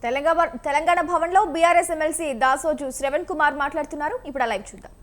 తెలంగాణ భవన్లో BRS MLC Dasoju Shravan Kumar మాట్లాడుతున్నారు. ఇప్పుడు లైవ్ చూద్దాం.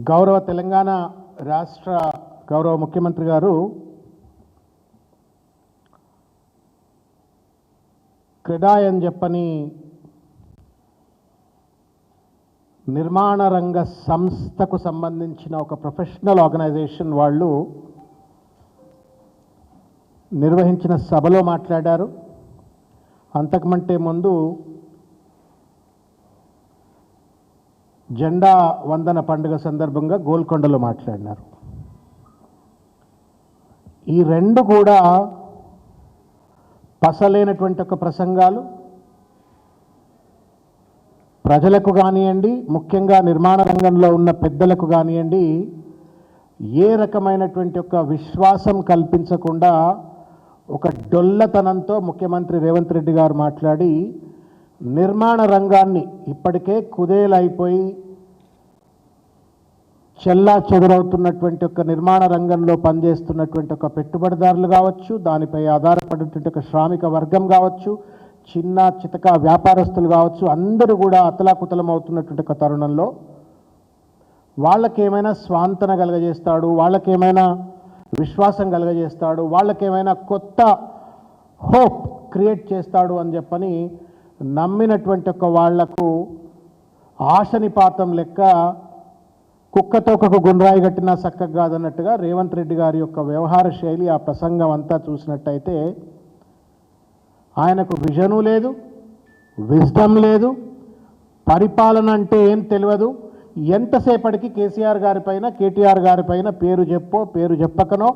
గౌరవ తెలంగాణ రాష్ట్ర గౌరవ ముఖ్యమంత్రి గారు క్రెడాయ్ అని చెప్పని నిర్మాణ రంగ సంస్థకు సంబంధించిన ఒక ప్రొఫెషనల్ ఆర్గనైజేషన్ వాళ్ళు నిర్వహించిన సభలో మాట్లాడారు. అంతకుమంటే ముందు జెండా వందన పండుగ సందర్భంగా గోల్కొండలో మాట్లాడినారు. ఈ రెండు కూడా పసలేనటువంటి ఒక ప్రసంగాలు. ప్రజలకు కానివ్వండి, ముఖ్యంగా నిర్మాణ రంగంలో ఉన్న పెద్దలకు కానివ్వండి, ఏ రకమైనటువంటి ఒక విశ్వాసం కల్పించకుండా ఒక డొల్లతనంతో ముఖ్యమంత్రి రేవంత్ రెడ్డి గారు మాట్లాడి నిర్మాణ రంగాన్ని ఇప్పటికే కుదేలైపోయి చెల్లా చెదురవుతున్నటువంటి ఒక నిర్మాణ రంగంలో పనిచేస్తున్నటువంటి ఒక పెట్టుబడిదారులు కావచ్చు, దానిపై ఆధారపడినటువంటి ఒక శ్రామిక వర్గం కావచ్చు, చిన్న చితక వ్యాపారస్తులు కావచ్చు, అందరూ కూడా అతలాకుతలం అవుతున్నటువంటి ఒక తరుణంలో వాళ్ళకేమైనా స్వాంతన కలగజేస్తాడు, వాళ్ళకేమైనా విశ్వాసం కలగజేస్తాడు, వాళ్ళకేమైనా కొత్త హోప్ క్రియేట్ చేస్తాడు అని చెప్పని నమ్మినటువంటి ఒక వాళ్లకు ఆశనిపాతం లెక్క కుక్కతోకకు గుండ్రాయి కట్టినా చక్కగా కాదన్నట్టుగా రేవంత్ రెడ్డి గారి యొక్క వ్యవహార శైలి, ఆ ప్రసంగం అంతా చూసినట్టయితే ఆయనకు విజను లేదు, విజ్డమ్ లేదు, పరిపాలన అంటే ఏం తెలియదు. ఎంతసేపటికి కేసీఆర్ గారిపైన కేటీఆర్ గారిపైన పేరు చెప్పో పేరు చెప్పకనో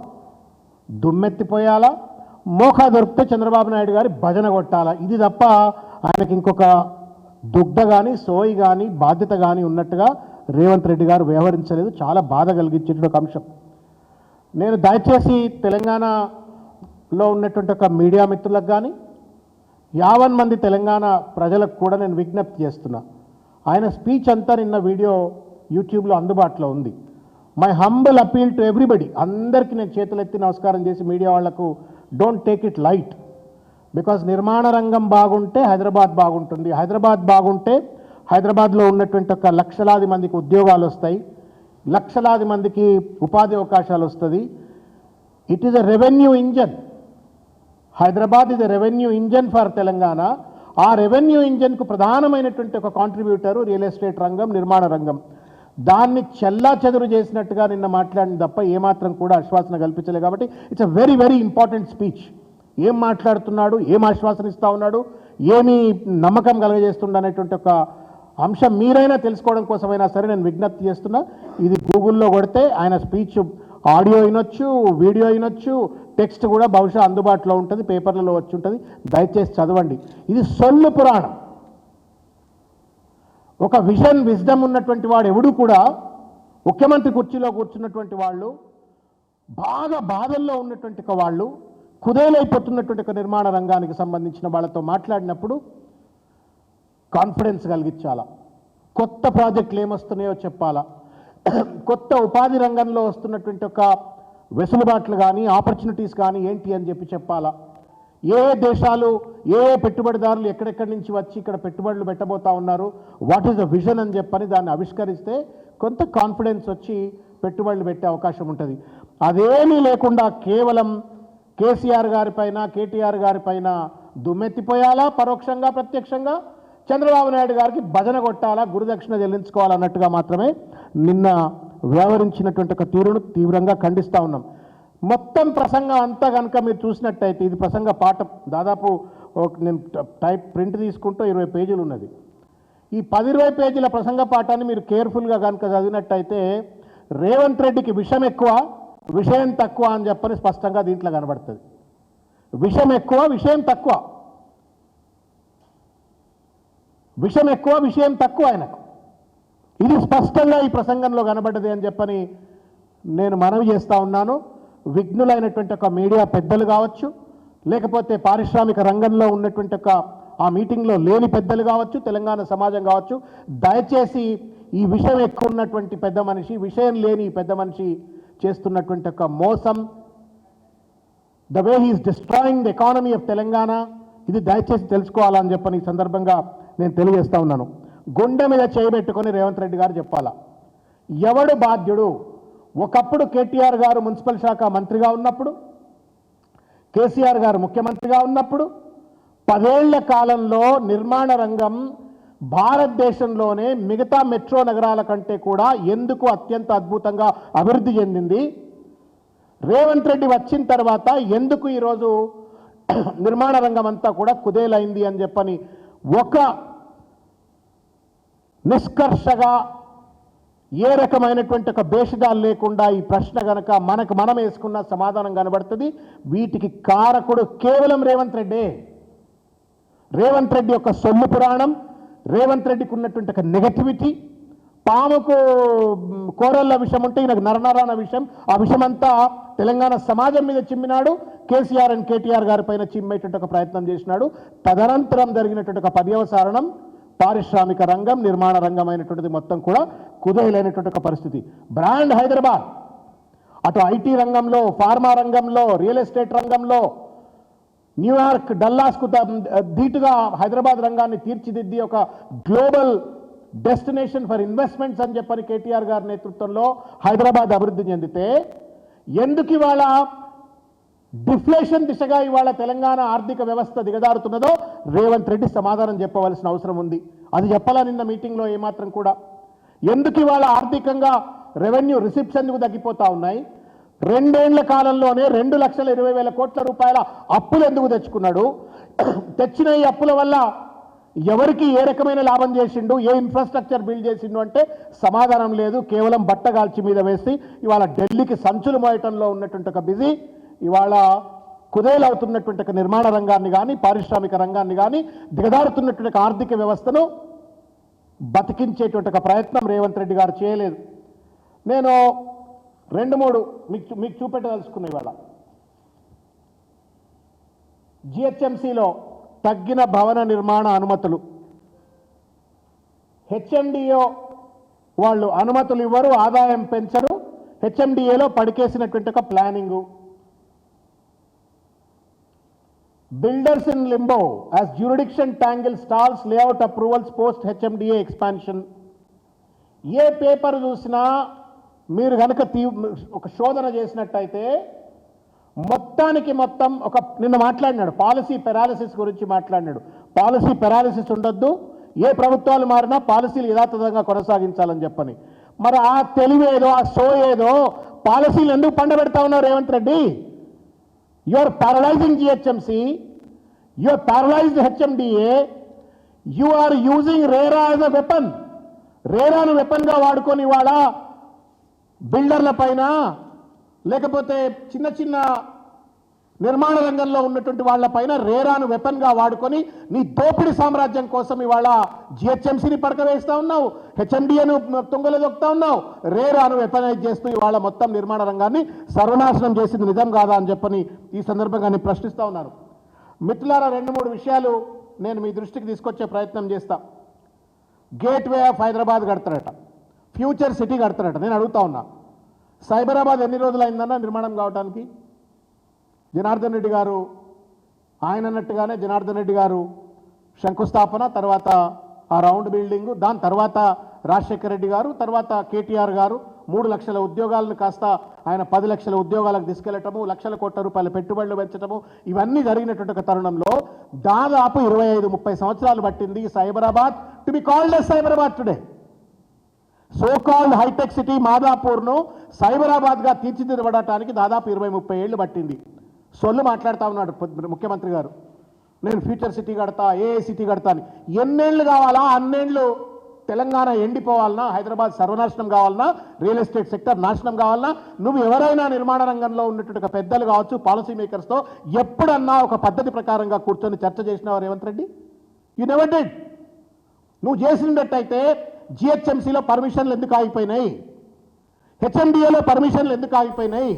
దుమ్మెత్తిపోయాలా, మోకా దొరికితే చంద్రబాబు నాయుడు గారి భజన కొట్టాలా. ఇది తప్ప ఆయనకి ఇంకొక దుగ్ధ కానీ సోయి కానీ బాధ్యత కానీ ఉన్నట్టుగా రేవంత్ రెడ్డి గారు వ్యవహరించలేదు. చాలా బాధ కలిగించే ఒక అంశం. నేను దయచేసి తెలంగాణలో ఉన్నటువంటి ఒక మీడియా మిత్రులకు కానీ 50 మంది తెలంగాణ ప్రజలకు కూడా నేను విజ్ఞప్తి చేస్తున్నా. ఆయన స్పీచ్ అంతా నిన్న వీడియో యూట్యూబ్లో అందుబాటులో ఉంది. My humble appeal to everybody, అందరికీ నేను చేతులెత్తి నమస్కారం చేసి మీడియా వాళ్లకు, don't take it light. Because నిర్మాణ రంగం బాగుంటే హైదరాబాద్ బాగుంటుంది, హైదరాబాద్ బాగుంటే హైదరాబాద్లో ఉన్నటువంటి ఒక లక్షలాది మందికి ఉద్యోగాలు వస్తాయి, లక్షలాది మందికి ఉపాధి అవకాశాలు వస్తుంది. It is a revenue engine. Hyderabad is a revenue engine for Telangana. ఆ రెవెన్యూ ఇంజన్కు ప్రధానమైనటువంటి ఒక కాంట్రిబ్యూటరు రియల్ ఎస్టేట్ రంగం, నిర్మాణ రంగం. దాన్ని చెల్లా చెదురు చేసినట్టుగా నిన్న మాట్లాడిన తప్ప ఏమాత్రం కూడా ఆశ్వాసన కల్పించలేదు. కాబట్టి it's a very very important speech. ఏం మాట్లాడుతున్నాడు, ఏం ఆశ్వాసన ఇస్తూ ఉన్నాడు, ఏమి నమ్మకం కలగజేస్తుండ అనేటువంటి ఒక అంశం మీరైనా తెలుసుకోవడం కోసమైనా సరే నేను విజ్ఞప్తి చేస్తున్నా. ఇది గూగుల్లో కొడితే ఆయన స్పీచ్ ఆడియో అయినొచ్చు, వీడియో అయినొచ్చు, టెక్స్ట్ కూడా బహుశా అందుబాటులో ఉంటుంది, పేపర్లలో వచ్చి ఉంటుంది. దయచేసి చదవండి. ఇది సొల్లు పురాణం. ఒక విజన్ విజ్డమ్ ఉన్నటువంటి వాడు ఎవడు కూడా, ముఖ్యమంత్రి కుర్చీలో కూర్చున్నటువంటి వాళ్ళు, బాగా బాధల్లో ఉన్నటువంటి వాళ్ళు, కుదేలైపోతున్నటువంటి ఒక నిర్మాణ రంగానికి సంబంధించిన వాళ్ళతో మాట్లాడినప్పుడు కాన్ఫిడెన్స్ కలిగించాలా, కొత్త ప్రాజెక్టులు ఏమొస్తున్నాయో చెప్పాలా, కొత్త ఉపాధి రంగంలో వస్తున్నటువంటి ఒక వెసులుబాట్లు కానీ ఆపర్చునిటీస్ కానీ ఏంటి అని చెప్పాలా, ఏ దేశాలు ఏ పెట్టుబడిదారులు ఎక్కడెక్కడి నుంచి వచ్చి ఇక్కడ పెట్టుబడులు పెట్టబోతా ఉన్నారు, వాట్ ఈస్ ద విజన్ అని చెప్పని దాన్ని ఆవిష్కరిస్తే కొంత కాన్ఫిడెన్స్ వచ్చి పెట్టుబడులు పెట్టే అవకాశం ఉంటుంది. అదేమీ లేకుండా కేవలం కేసీఆర్ గారిపైన కేటీఆర్ గారిపైన దుమ్మెత్తిపోయాలా, పరోక్షంగా ప్రత్యక్షంగా చంద్రబాబు నాయుడు గారికి భజన కొట్టాలా, గురుదక్షిణ చెల్లించుకోవాలన్నట్టుగా మాత్రమే నిన్న వ్యవహరించినటువంటి ఒక తీరును తీవ్రంగా ఖండిస్తూ ఉన్నాం. మొత్తం ప్రసంగం అంతా కనుక మీరు చూసినట్టయితే ఇది ప్రసంగ పాఠం. దాదాపు నేను టైప్ ప్రింట్ తీసుకుంటూ 20 పేజీలు ఉన్నది. ఈ 10-20 పేజీల ప్రసంగ పాఠాన్ని మీరు కేర్ఫుల్గా కనుక చదివినట్టయితే రేవంత్ రెడ్డికి విషం ఎక్కువ విషయం తక్కువ అని చెప్పని స్పష్టంగా దీంట్లో కనబడుతుంది. విషం ఎక్కువ విషయం తక్కువ, విషం ఎక్కువ విషయం తక్కువ ఆయనకు. ఇది స్పష్టంగా ఈ ప్రసంగంలో కనబడ్డది అని చెప్పని నేను మనవి చేస్తూ ఉన్నాను. విఘ్నులైనటువంటి ఒక మీడియా పెద్దలు కావచ్చు, లేకపోతే పారిశ్రామిక రంగంలో ఉన్నటువంటి ఒక ఆ మీటింగ్లో లేని పెద్దలు కావచ్చు, తెలంగాణ సమాజం కావచ్చు, దయచేసి ఈ విషయం ఎక్కువ ఉన్నటువంటి పెద్ద మనిషి, విషయం లేని పెద్ద మనిషి చేస్తున్నటువంటి ఒక మోసం, the way he is destroying the economy of Telangana, ఇది దయచేసి తెలుసుకోవాలని చెప్పని ఈ సందర్భంగా నేను తెలియజేస్తా ఉన్నాను. గుండె మీద చేయబెట్టుకొని రేవంత్ రెడ్డి గారు చెప్పాలా, ఎవడు బాధ్యుడు? ఒకప్పుడు కేటీఆర్ గారు మున్సిపల్ శాఖ మంత్రిగా ఉన్నప్పుడు, కేసీఆర్ గారు ముఖ్యమంత్రిగా ఉన్నప్పుడు 10 ఏళ్ల కాలంలో నిర్మాణ రంగం భారతదేశంలోనే మిగతా మెట్రో నగరాల కంటే కూడా ఎందుకు అత్యంత అద్భుతంగా అభివృద్ధి చెందింది? రేవంత్ రెడ్డి వచ్చిన తర్వాత ఎందుకు ఈరోజు నిర్మాణ రంగం అంతా కూడా కుదేలైంది అని చెప్పని ఒక నిష్కర్షగా ఏ రకమైనటువంటి ఒక భేషజాలు లేకుండా ఈ ప్రశ్న గనక మనకు మనం వేసుకున్న సమాధానం కనబడుతుంది. వీటికి కారకుడు కేవలం రేవంత్ రెడ్డి. రేవంత్ రెడ్డి యొక్క సొమ్ము పురాణం, రేవంత్ రెడ్డికి ఉన్నటువంటి ఒక నెగటివిటీ, పాముకు కోరల్ల విషయం ఉంటే ఈయనకు నరనరాన విషయం, ఆ విషయం అంతా తెలంగాణ సమాజం మీద చిమ్మినాడు. కేసీఆర్ అండ్ కేటీఆర్ గారి పైన చిమ్మేటువంటి ఒక ప్రయత్నం చేసినాడు. తదనంతరం జరిగినటువంటి ఒక పర్యవసానం పారిశ్రామిక రంగం, నిర్మాణ రంగం అయినటువంటిది మొత్తం కూడా కుదేలైనటువంటి ఒక పరిస్థితి. బ్రాండ్ హైదరాబాద్ అటు ఐటీ రంగంలో, ఫార్మా రంగంలో, రియల్ ఎస్టేట్ రంగంలో, న్యూయార్క్, డల్లాస్కు ధీటుగా హైదరాబాద్ రంగాన్ని తీర్చిదిద్ది ఒక గ్లోబల్ డెస్టినేషన్ ఫర్ ఇన్వెస్ట్మెంట్స్ అని చెప్పని కేటీఆర్ గారి నేతృత్వంలో హైదరాబాద్ అభివృద్ధి చెందితే ఎందుకు ఇవాళ డిఫ్లేషన్ దిశగా ఇవాళ తెలంగాణ ఆర్థిక వ్యవస్థ దిగజారుతున్నదో రేవంత్ రెడ్డి సమాధానం చెప్పవలసిన అవసరం ఉంది. అది చెప్పాలా నిన్న మీటింగ్లో ఏమాత్రం కూడా. ఎందుకు ఇవాళ ఆర్థికంగా రెవెన్యూ రిసిప్ట్స్ ఎందుకు తగ్గిపోతా ఉన్నాయి? 2 ఏళ్ల కాలంలోనే 2,20,000 కోట్ల రూపాయల అప్పులు ఎందుకు తెచ్చుకున్నాడు? తెచ్చిన ఈ అప్పుల వల్ల ఎవరికి ఏ రకమైన లాభం చేసిండు, ఏ ఇన్ఫ్రాస్ట్రక్చర్ బిల్డ్ చేసిండు అంటే సమాధానం లేదు. కేవలం బట్టగాల్చి మీద వేసి ఇవాళ ఢిల్లీకి సంచులు మోయటంలో ఉన్నటువంటి ఒక బిజీ, ఇవాళ కుదేలవుతున్నటువంటి ఒక నిర్మాణ రంగాన్ని కానీ, పారిశ్రామిక రంగాన్ని కానీ, దిగజారుతున్నటువంటి ఆర్థిక వ్యవస్థను బతికించేటువంటి ఒక ప్రయత్నం రేవంత్ రెడ్డి గారు చేయలేదు. నేను 2-3 మీకు చూపెట్టదలుచుకున్న ఇవాళ. జిహెచ్ఎంసీలో తగ్గిన భవన నిర్మాణ అనుమతులు, హెచ్ఎండిఏ వాళ్ళు అనుమతులు ఇవ్వరు, ఆదాయం పెంచరు, హెచ్ఎండిఏలో పడికేసినటువంటి ఒక planning. Builders in limbo as jurisdiction tangle stalls layout approvals post HMDA expansion. A paper చూసినా మీరు కనుక ఒక శోధన చేసినట్టయితే మొత్తానికి మొత్తం ఒక నిన్న మాట్లాడినాడు, పాలసీ పెరాలిసిస్ గురించి మాట్లాడినాడు. పాలసీ పెరాలిసిస్ ఉండొద్దు, ఏ ప్రభుత్వాలు మారినా పాలసీలు యథాతథంగా కొనసాగించాలని చెప్పని. మరి ఆ తెలివేదో, ఆ షో ఏదో, పాలసీలు ఎందుకు పండబెడతా ఉన్నావు Revanth Reddy? You are paralyzing GHMC, you are paralyzed HMDA, you are using RERA as a weapon. రేరాను వెపన్గా వాడుకొని వాళ్ళ బిల్డర్ల పైన, లేకపోతే చిన్న చిన్న నిర్మాణ రంగంలో ఉన్నటువంటి వాళ్ళ పైన రేరాను వెపన్గా వాడుకొని నీ దోపిడీ సామ్రాజ్యం కోసం ఇవాళ జిహెచ్ఎంసీని పడకవేస్తూ ఉన్నావు, హెచ్ఎండిఏను తుంగలో దొక్కుతా ఉన్నావు, రేరాను వెపనైజ్ చేస్తూ ఇవాళ మొత్తం నిర్మాణ రంగాన్ని సర్వనాశనం చేసింది నిజం కాదా అని చెప్పని ఈ సందర్భంగా నేను ప్రశ్నిస్తూ ఉన్నాను. మిత్రులారా, 2-3 విషయాలు నేను మీ దృష్టికి తీసుకొచ్చే ప్రయత్నం చేస్తా. గేట్వే ఆఫ్ హైదరాబాద్ కడతారట, ఫ్యూచర్ సిటీ కడతారట. నేను అడుగుతా ఉన్నా, సైబరాబాద్ ఎన్ని రోజులు అయిందన్నా నిర్మాణం కావడానికి? జనార్దన్ రెడ్డి గారు ఆయన అన్నట్టుగానే జనార్దన్ రెడ్డి గారు శంకుస్థాపన, తర్వాత ఆ రౌండ్ బిల్డింగు, దాని తర్వాత రాజశేఖర రెడ్డి గారు, తర్వాత కేటీఆర్ గారు 3 లక్షల ఉద్యోగాలను కాస్త ఆయన 10 లక్షల ఉద్యోగాలకు తీసుకెళ్లటము, లక్షల కోట్ల రూపాయల పెట్టుబడులు పెంచడము, ఇవన్నీ జరిగినటువంటి ఒక తరుణంలో దాదాపు 25-30 సంవత్సరాలు పట్టింది Cyberabad to be called as Cyberabad today. So called హైటెక్ సిటీ మాదాపూర్ను సైబరాబాద్గా తీర్చిదిద్దబడటానికి దాదాపు 20-30 ఏళ్ళు పట్టింది. సొల్లు మాట్లాడుతూ ఉన్నాడు ముఖ్యమంత్రి గారు. నేను ఫ్యూచర్ సిటీ కడతా, ఏ సిటీ కడతా అని. ఎన్నేళ్ళు కావాలా? అన్నేళ్ళు తెలంగాణ ఎండిపోవాలన్నా, హైదరాబాద్ సర్వనాశనం కావాలన్నా, రియల్ ఎస్టేట్ సెక్టర్ నాశనం కావాలన్నా, నువ్వు ఎవరైనా నిర్మాణ రంగంలో ఉన్నటువంటి ఒక పెద్దలు కావచ్చు, పాలసీ మేకర్స్తో ఎప్పుడన్నా ఒక పద్ధతి ప్రకారంగా కూర్చొని చర్చ చేసినావు Revanth Reddy? You never did. నువ్వు చేసినట్టయితే జిహెచ్ఎంసీలో పర్మిషన్లు ఎందుకు ఆగిపోయినాయి? హెచ్ఎండిఏలో పర్మిషన్లు ఎందుకు ఆగిపోయినాయి?